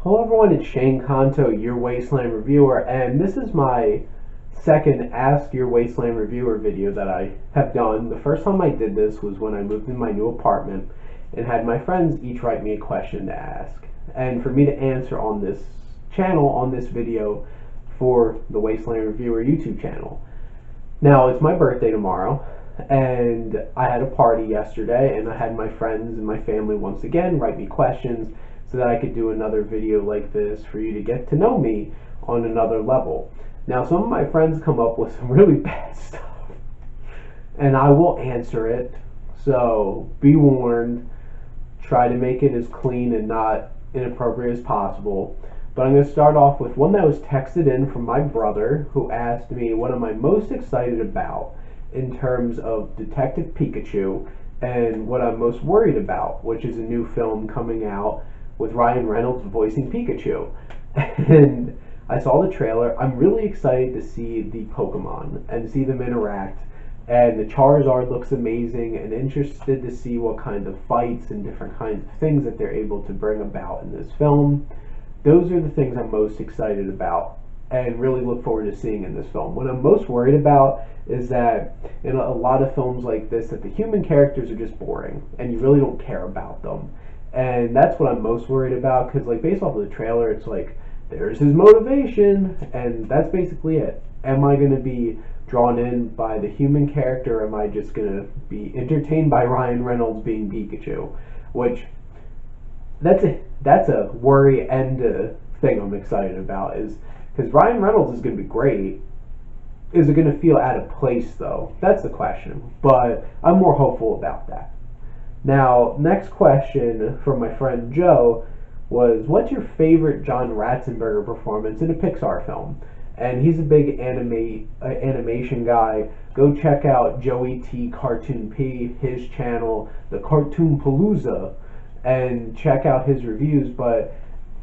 Hello everyone, it's Shane Kanto, your Wasteland Reviewer, and this is my second Ask Your Wasteland Reviewer video that I have done. The first time I did this was when I moved in my new apartment and had my friends each write me a question to ask, and for me to answer on this channel, on this video, for the Wasteland Reviewer YouTube channel. Now, it's my birthday tomorrow, and I had a party yesterday, and I had my friends and my family once again write me questions so that I could do another video like this for you to get to know me on another level. Now, some of my friends come up with some really bad stuff, and I will answer it, so be warned. Try to make it as clean and not inappropriate as possible. But I'm going to start off with one that was texted in from my brother, who asked me what am I most excited about in terms of Detective Pikachu and what I'm most worried about, which is a new film coming out with Ryan Reynolds voicing Pikachu. And I saw the trailer. I'm really excited to see the Pokemon and see them interact. And the Charizard looks amazing, and interested to see what kind of fights and different kinds of things that they're able to bring about in this film. Those are the things I'm most excited about and really look forward to seeing in this film. What I'm most worried about is that in a lot of films like this, that the human characters are just boring and you really don't care about them. And that's what I'm most worried about, because like based off of the trailer, it's like there's his motivation and that's basically it. Am I going to be drawn in by the human character, or am I just going to be entertained by Ryan Reynolds being Pikachu? Which that's a worry and a thing I'm excited about, is because Ryan Reynolds is going to be great. Is it going to feel out of place though? That's the question, but I'm more hopeful about that. Now, next question from my friend Joe was, what's your favorite John Ratzenberger performance in a Pixar film? And he's a big animation guy. Go check out Joey T Cartoon P, his channel, the Cartoon Palooza, and check out his reviews. But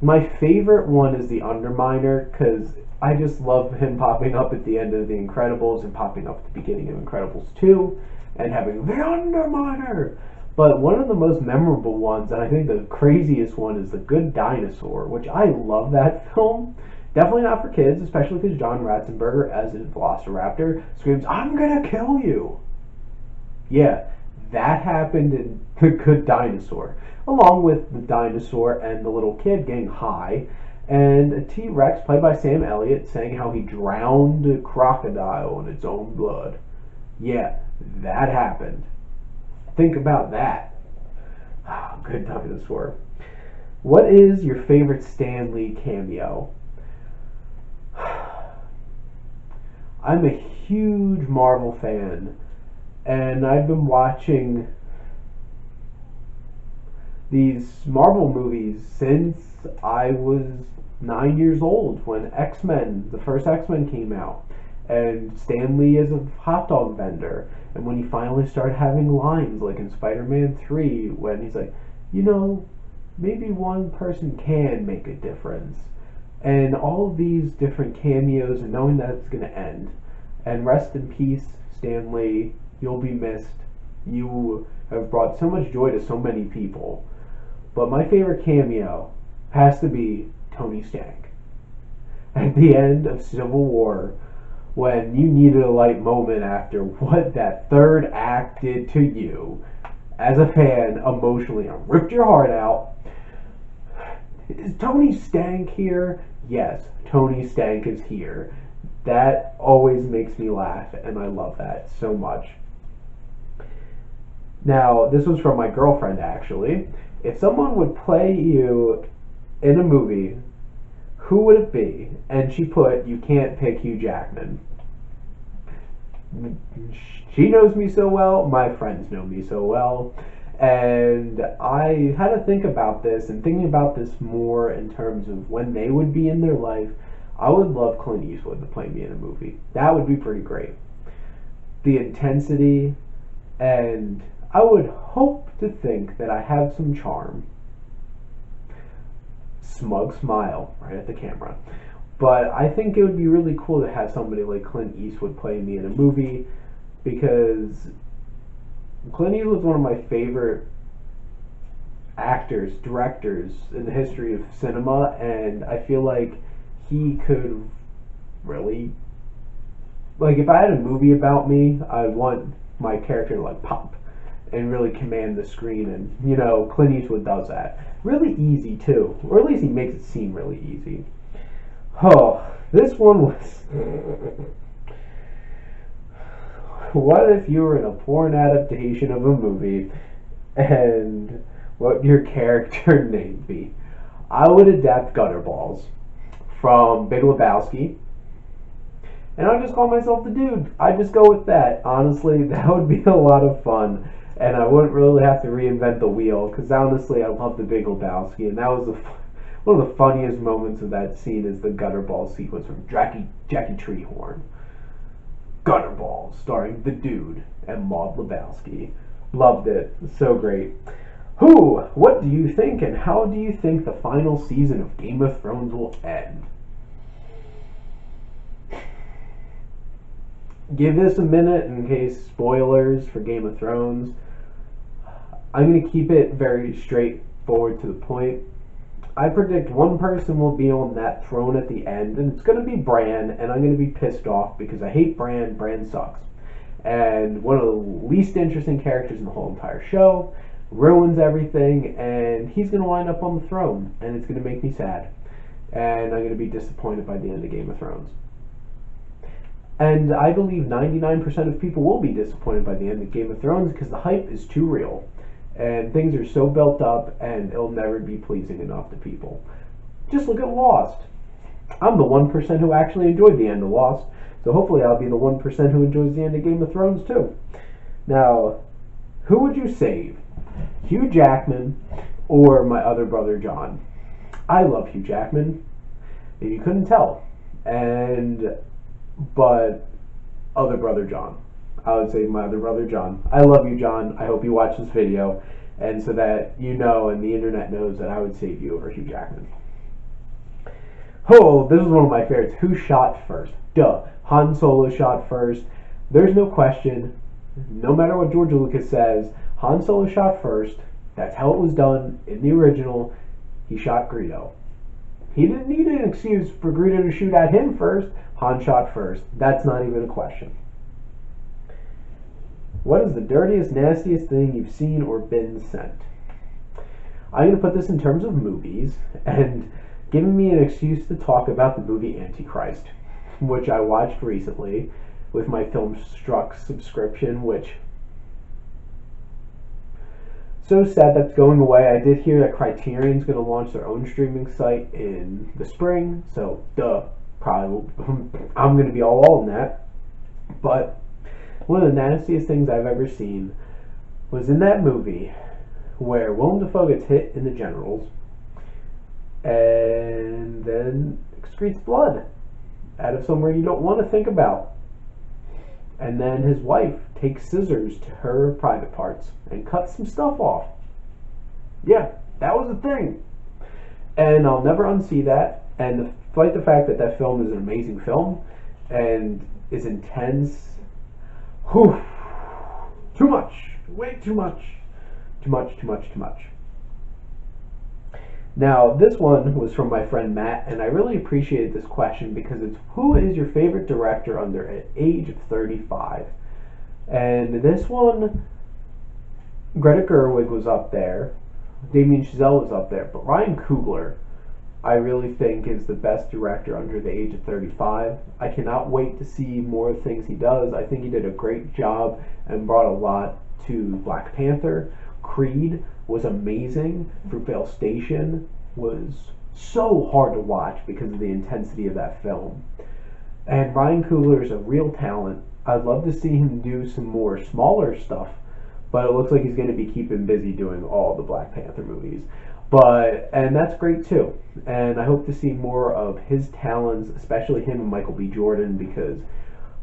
my favorite one is the Underminer, because I just love him popping up at the end of The Incredibles and popping up at the beginning of Incredibles 2 and having the Underminer. But one of the most memorable ones, and I think the craziest one, is The Good Dinosaur, which I love that film. Definitely not for kids, especially because John Ratzenberger, as a Velociraptor, screams, "I'm gonna kill you!" Yeah, that happened in The Good Dinosaur, along with the dinosaur and the little kid getting high, and a T-Rex played by Sam Elliott saying how he drowned a crocodile in its own blood. Yeah, that happened. Think about that. Good Dinosaur. What is your favorite Stan Lee cameo? I'm a huge Marvel fan, and I've been watching these Marvel movies since I was 9 years old, when X-Men, the first X-Men came out, and Stan Lee is a hot dog vendor, and when he finally started having lines like in Spider-Man 3, when he's like, you know, maybe one person can make a difference. And all of these different cameos, and knowing that it's going to end. And rest in peace, Stan Lee. You'll be missed. You have brought so much joy to so many people. But my favorite cameo has to be Tony Stank. At the end of Civil War, when you needed a light moment after what that third act did to you, as a fan, emotionally, it ripped your heart out. Is Tony Stank here? Yes, Tony Stank is here. That always makes me laugh, and I love that so much. Now, this was from my girlfriend, actually. If someone would play you in a movie, who would it be? And she put, you can't pick Hugh Jackman. She knows me so well, my friends know me so well. And I had to think about this, and thinking about this more in terms of when they would be in their life. I would love Clint Eastwood to play me in a movie. That would be pretty great. The intensity, and I would hope to think that I have some charm. Smug smile right at the camera. But I think it would be really cool to have somebody like Clint Eastwood play me in a movie, because Clint Eastwood's one of my favorite actors, directors in the history of cinema, and I feel like he could really, like, if I had a movie about me, I'd want my character to like pop and really command the screen, and Clint Eastwood does that really easy too, or at least he makes it seem really easy. Oh, this one was what if you were in a porn adaptation of a movie, and what your character name be? I would adapt Gutterballs from Big Lebowski, and I'd just call myself the dude. I'd just go with that. Honestly, that would be a lot of fun, and I wouldn't really have to reinvent the wheel, because honestly, I love the Big Lebowski, and that was one of the funniest moments of that scene is the Gutterball sequence from Jackie Treehorn. Gutterball, starring the dude and Maud Lebowski. Loved it. So great. What do you think, and how do you think the final season of Game of Thrones will end? Give this a minute in case spoilers for Game of Thrones. I'm going to keep it very straightforward to the point. I predict one person will be on that throne at the end, and it's going to be Bran, and I'm going to be pissed off because I hate Bran. Bran sucks. And one of the least interesting characters in the whole entire show, ruins everything, and he's going to wind up on the throne, and it's going to make me sad. And I'm going to be disappointed by the end of Game of Thrones. And I believe 99% of people will be disappointed by the end of Game of Thrones because the hype is too real. And things are so built up, and it'll never be pleasing enough to people. Just look at Lost. I'm the 1% who actually enjoyed the end of Lost, so hopefully I'll be the 1% who enjoys the end of Game of Thrones too. Now, who would you save? Hugh Jackman or my other brother John? I love Hugh Jackman, if you couldn't tell. But other brother John. I would say my other brother John. I love you, John. I hope you watch this video, and so that you know and the internet knows that I would save you over Hugh Jackman. Oh, this is one of my favorites. Who shot first? Duh. Han Solo shot first. There's no question. No matter what George Lucas says, Han Solo shot first. That's how it was done in the original. He shot Greedo. He didn't need an excuse for Greedo to shoot at him first. Han shot first. That's not even a question. What is the dirtiest, nastiest thing you've seen or been sent? I'm going to put this in terms of movies, and giving me an excuse to talk about the movie Antichrist, which I watched recently with my Filmstruck subscription, which so sad that's going away. I did hear that Criterion's going to launch their own streaming site in the spring, so probably I'm going to be all in that. But one of the nastiest things I've ever seen was in that movie where Willem Dafoe gets hit in the genitals and then excretes blood out of somewhere you don't want to think about. And then his wife takes scissors to her private parts and cuts some stuff off. Yeah, that was a thing. And I'll never unsee that. And despite the fact that that film is an amazing film and is intense, whew, too much, way too much, too much. Now, this one was from my friend Matt, and I really appreciated this question because it's, who is your favorite director under the age of 35? And this one, Greta Gerwig was up there, Damien Chazelle was up there, but Ryan Coogler, I really think, is the best director under the age of 35. I cannot wait to see more things he does. I think he did a great job and brought a lot to Black Panther. Creed was amazing. Fruitvale Station was so hard to watch because of the intensity of that film. And Ryan Coogler is a real talent. I'd love to see him do some more smaller stuff, but it looks like he's going to be keeping busy doing all the Black Panther movies. And that's great too. And I hope to see more of his talents, especially him and Michael B. Jordan, because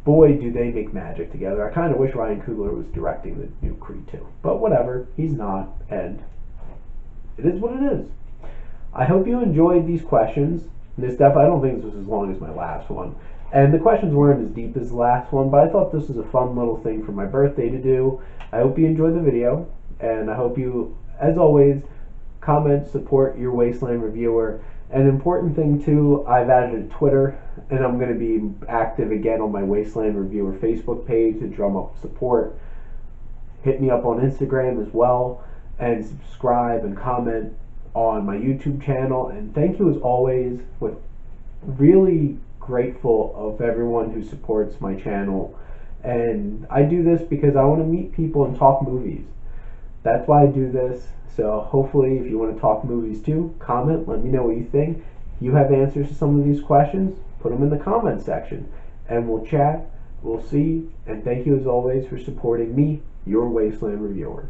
boy, do they make magic together. I kind of wish Ryan Coogler was directing the new Creed 2. But whatever, he's not, and it is what it is. I hope you enjoyed these questions. I don't think this was as long as my last one. And the questions weren't as deep as the last one, but I thought this was a fun little thing for my birthday to do. I hope you enjoyed the video, and I hope you, as always, comment, support Your Wasteland Reviewer. An important thing too, I've added a Twitter, and I'm going to be active again on my Wasteland Reviewer Facebook page to drum up support. Hit me up on Instagram as well, and subscribe and comment on my YouTube channel. And thank you as always. With really grateful of everyone who supports my channel. And I do this because I want to meet people and talk movies. That's why I do this. So hopefully if you want to talk movies too, comment, let me know what you think. If you have answers to some of these questions, put them in the comment section and we'll chat, we'll see, and thank you as always for supporting me, Your Wasteland Reviewer.